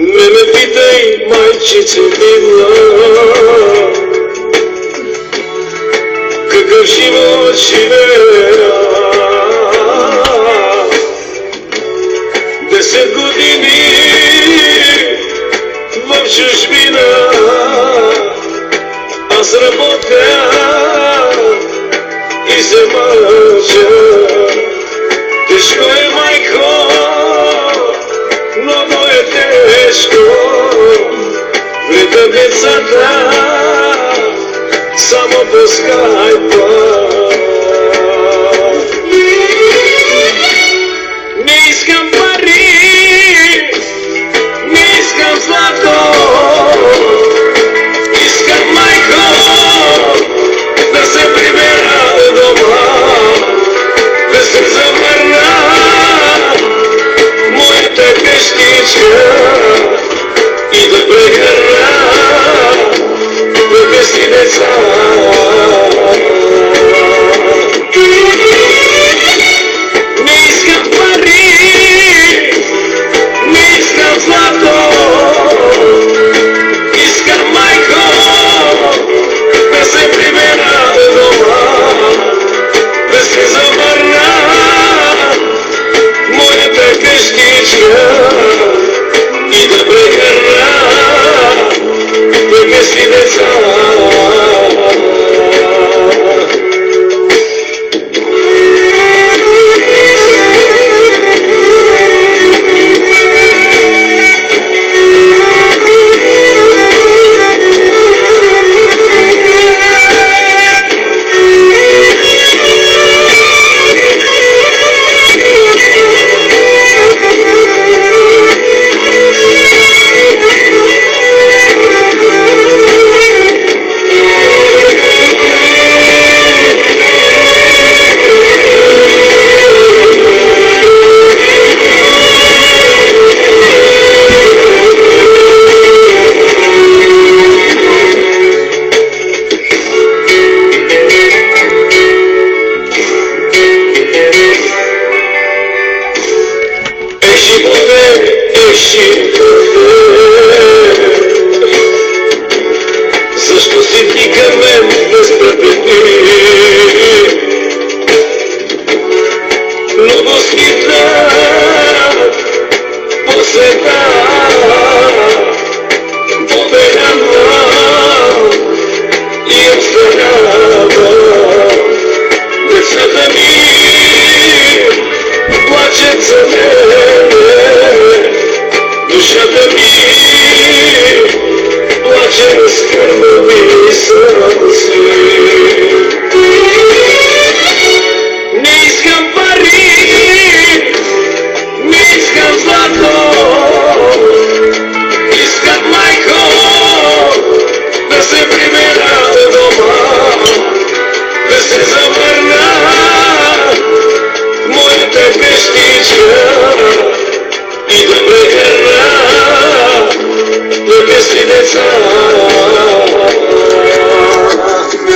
Не ме питай, майчице мила, какъв живот живея. 10 години в чужбина аз работя и се мъча. Тежко е, майко, много е тежко. Гледам децата само по скайпа. Не искам пари, не искам злато, искам, майко, да се прибера дома, да се завърна моята къщичка и да прекара двете си деца. Не искам пари, не искам злато, искам, майко, да се прибера дома, да се завърна моята къщичка и да прекара двете си деца. Защо си ти към мен безпреметни? Много скитат по света, победяна и обстранава. Децата ми плачат за мене, душата ми плаче с кървави сълзи. Не искам пари, не искам злато, искам, майко, да се прибера дома, да се завърна моята къщичка и да прекара двете си деца.